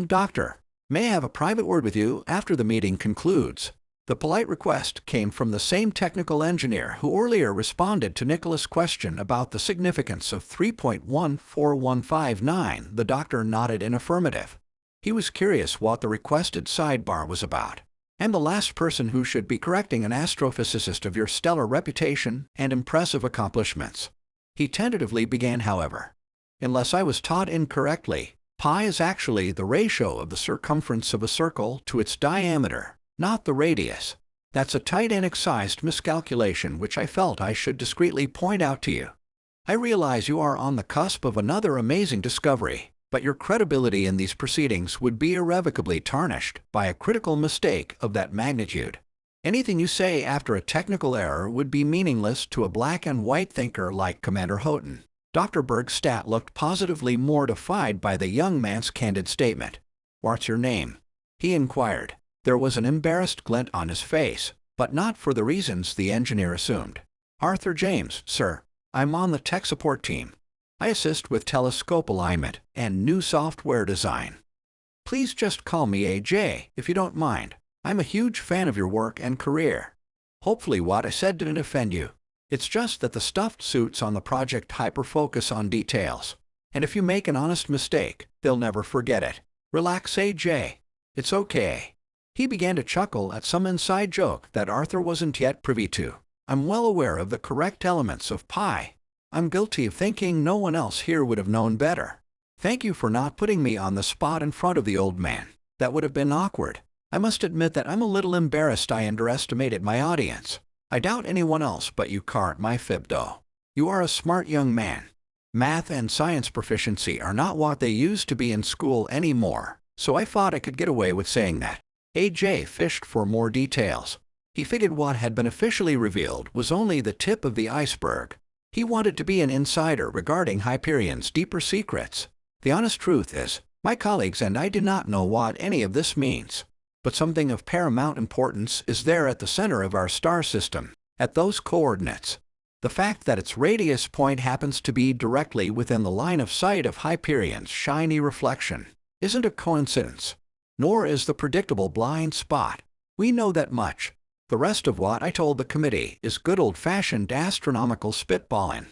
Doctor, may I have a private word with you after the meeting concludes?" The polite request came from the same technical engineer who earlier responded to Nicholas' question about the significance of 3.14159. The doctor nodded in affirmative. He was curious what the requested sidebar was about. "I'm the last person who should be correcting an astrophysicist of your stellar reputation and impressive accomplishments." He tentatively began, however. "Unless I was taught incorrectly, pi is actually the ratio of the circumference of a circle to its diameter, not the radius. That's a Titanic-sized miscalculation which I felt I should discreetly point out to you. I realize you are on the cusp of another amazing discovery, but your credibility in these proceedings would be irrevocably tarnished by a critical mistake of that magnitude. Anything you say after a technical error would be meaningless to a black-and-white thinker like Commander Houghton." Dr. Bergstadt looked positively mortified by the young man's candid statement. "What's your name?" he inquired. There was an embarrassed glint on his face, but not for the reasons the engineer assumed. "Arthur James, sir. I'm on the tech support team. I assist with telescope alignment and new software design. Please just call me AJ, if you don't mind. I'm a huge fan of your work and career." Hopefully what I said didn't offend you. It's just that the stuffed suits on the project hyper-focus on details. And if you make an honest mistake, they'll never forget it. "Relax, AJ. It's okay." He began to chuckle at some inside joke that Arthur wasn't yet privy to. "I'm well aware of the correct elements of pi. I'm guilty of thinking no one else here would have known better. Thank you for not putting me on the spot in front of the old man. That would have been awkward. I must admit that I'm a little embarrassed I underestimated my audience. I doubt anyone else but you caught my fib, though. You are a smart young man. Math and science proficiency are not what they used to be in school anymore, so I thought I could get away with saying that." AJ fished for more details. He figured what had been officially revealed was only the tip of the iceberg. He wanted to be an insider regarding Hyperion's deeper secrets. "The honest truth is, my colleagues and I do not know what any of this means. But something of paramount importance is there at the center of our star system, at those coordinates. The fact that its radius point happens to be directly within the line of sight of Hyperion's shiny reflection isn't a coincidence, nor is the predictable blind spot. We know that much. The rest of what I told the committee is good old-fashioned astronomical spitballing.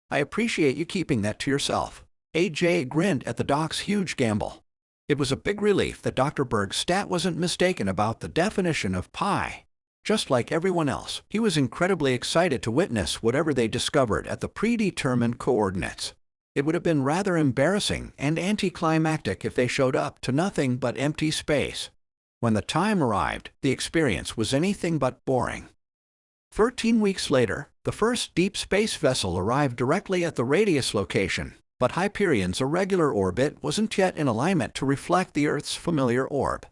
I appreciate you keeping that to yourself." AJ grinned at the doc's huge gamble. It was a big relief that Dr. Bergstadt wasn't mistaken about the definition of pi. Just like everyone else, he was incredibly excited to witness whatever they discovered at the predetermined coordinates. It would have been rather embarrassing and anticlimactic if they showed up to nothing but empty space. When the time arrived, the experience was anything but boring. 13 weeks later, the first deep space vessel arrived directly at the radius location. But Hyperion's irregular orbit wasn't yet in alignment to reflect the Earth's familiar orb.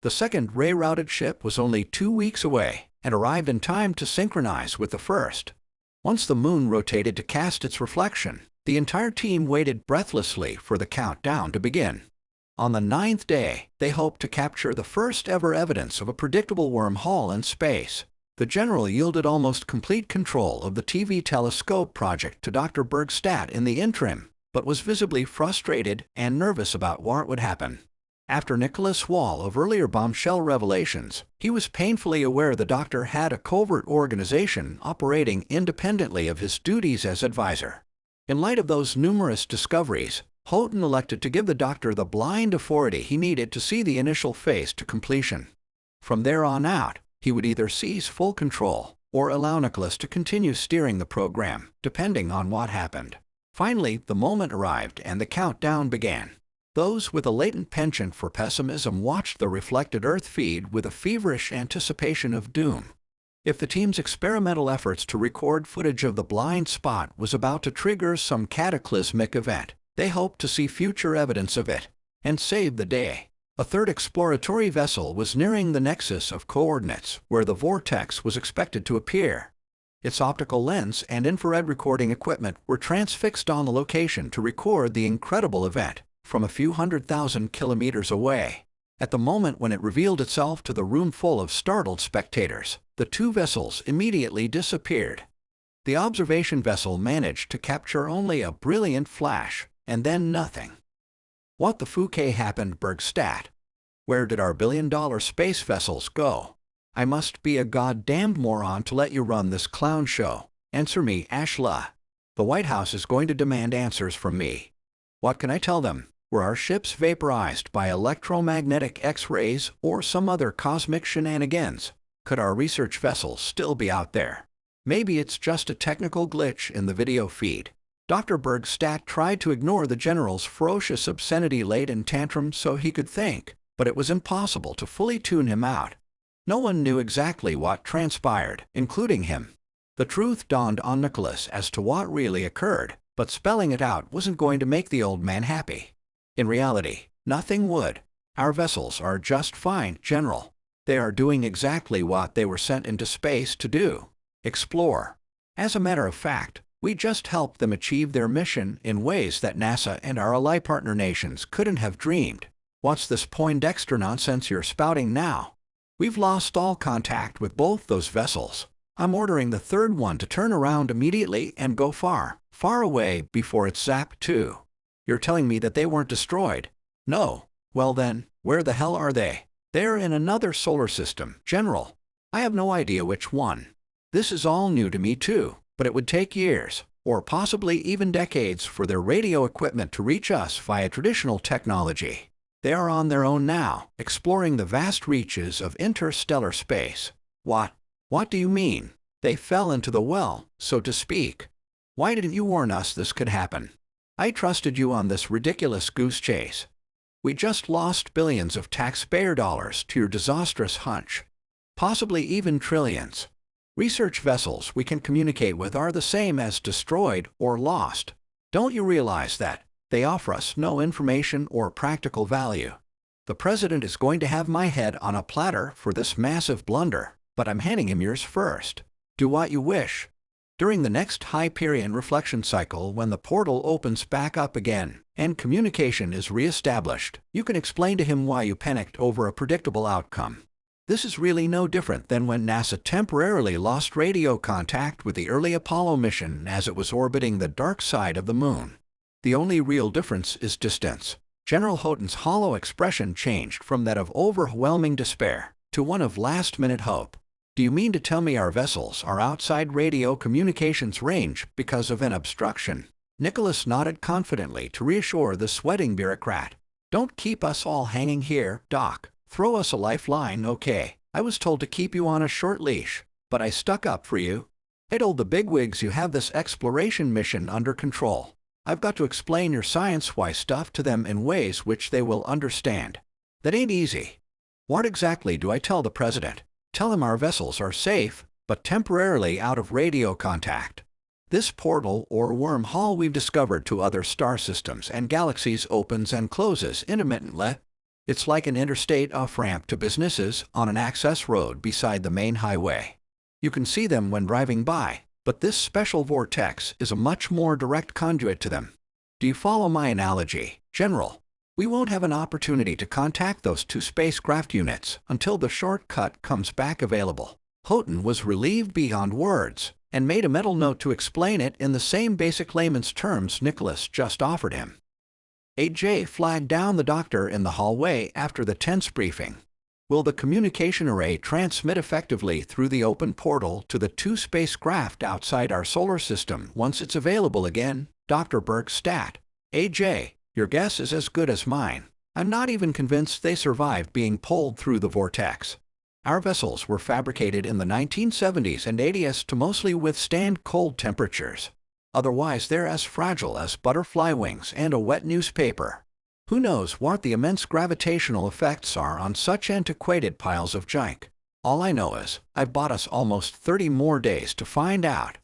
The second ray-routed ship was only 2 weeks away and arrived in time to synchronize with the first. Once the moon rotated to cast its reflection, the entire team waited breathlessly for the countdown to begin. On the 9th day, they hoped to capture the first ever evidence of a predictable wormhole in space. The general yielded almost complete control of the TV telescope project to Dr. Bergstadt in the interim, but was visibly frustrated and nervous about what would happen. After Nicholas' wall of earlier bombshell revelations, he was painfully aware the doctor had a covert organization operating independently of his duties as advisor. In light of those numerous discoveries, Houghton elected to give the doctor the blind authority he needed to see the initial phase to completion. From there on out, he would either seize full control or allow Nicholas to continue steering the program, depending on what happened. Finally, the moment arrived and the countdown began. Those with a latent penchant for pessimism watched the reflected Earth feed with a feverish anticipation of doom. If the team's experimental efforts to record footage of the blind spot was about to trigger some cataclysmic event, they hoped to see future evidence of it and save the day. A third exploratory vessel was nearing the nexus of coordinates where the vortex was expected to appear. Its optical lens and infrared recording equipment were transfixed on the location to record the incredible event from a few 100,000 kilometers away. At the moment when it revealed itself to the room full of startled spectators, the two vessels immediately disappeared. The observation vessel managed to capture only a brilliant flash, and then nothing. What the Fouquet happened, Bergstadt? Where did our billion-dollar space vessels go? I must be a goddamned moron to let you run this clown show. Answer me, Ashla. The White House is going to demand answers from me. What can I tell them? Were our ships vaporized by electromagnetic X-rays or some other cosmic shenanigans? Could our research vessels still be out there? Maybe it's just a technical glitch in the video feed. Dr. Bergstadt tried to ignore the general's ferocious obscenity-laden tantrum so he could think, but it was impossible to fully tune him out. No one knew exactly what transpired, including him. The truth dawned on Nicholas as to what really occurred, but spelling it out wasn't going to make the old man happy. In reality, nothing would. Our vessels are just fine, General. They are doing exactly what they were sent into space to do: explore. As a matter of fact, we just helped them achieve their mission in ways that NASA and our ally partner nations couldn't have dreamed. What's this Poindexter nonsense you're spouting now? We've lost all contact with both those vessels. I'm ordering the third one to turn around immediately and go far, far away before it's zapped too. You're telling me that they weren't destroyed? No. Well then, where the hell are they? They're in another solar system, General. I have no idea which one. This is all new to me too, but it would take years, or possibly even decades, for their radio equipment to reach us via traditional technology. They are on their own now, exploring the vast reaches of interstellar space. What? What do you mean? They fell into the well, so to speak. Why didn't you warn us this could happen? I trusted you on this ridiculous goose chase. We just lost billions of taxpayer dollars to your disastrous hunch. Possibly even trillions. Research vessels we can communicate with are the same as destroyed or lost. Don't you realize that? They offer us no information or practical value. The president is going to have my head on a platter for this massive blunder, but I'm handing him yours first. Do what you wish. During the next Hyperion reflection cycle, when the portal opens back up again and communication is re-established, you can explain to him why you panicked over a predictable outcome. This is really no different than when NASA temporarily lost radio contact with the early Apollo mission as it was orbiting the dark side of the moon. The only real difference is distance. General Houghton's hollow expression changed from that of overwhelming despair to one of last-minute hope. Do you mean to tell me our vessels are outside radio communications range because of an obstruction? Nicholas nodded confidently to reassure the sweating bureaucrat. Don't keep us all hanging here, Doc. Throw us a lifeline, okay? I was told to keep you on a short leash, but I stuck up for you. I told the bigwigs you have this exploration mission under control. I've got to explain your science-why stuff to them in ways which they will understand. That ain't easy. What exactly do I tell the president? Tell him our vessels are safe, but temporarily out of radio contact. This portal or wormhole we've discovered to other star systems and galaxies opens and closes intermittently. It's like an interstate off-ramp to businesses on an access road beside the main highway. You can see them when driving by, but this special vortex is a much more direct conduit to them. Do you follow my analogy, General? We won't have an opportunity to contact those two spacecraft units until the shortcut comes back available. Houghton was relieved beyond words and made a mental note to explain it in the same basic layman's terms Nicholas just offered him. AJ flagged down the doctor in the hallway after the tense briefing. Will the communication array transmit effectively through the open portal to the two spacecraft outside our solar system once it's available again? Dr. Bergstadt. AJ, your guess is as good as mine. I'm not even convinced they survived being pulled through the vortex. Our vessels were fabricated in the 1970s and 80s to mostly withstand cold temperatures. Otherwise, they're as fragile as butterfly wings and a wet newspaper. Who knows what the immense gravitational effects are on such antiquated piles of junk? All I know is, I've bought us almost 30 more days to find out.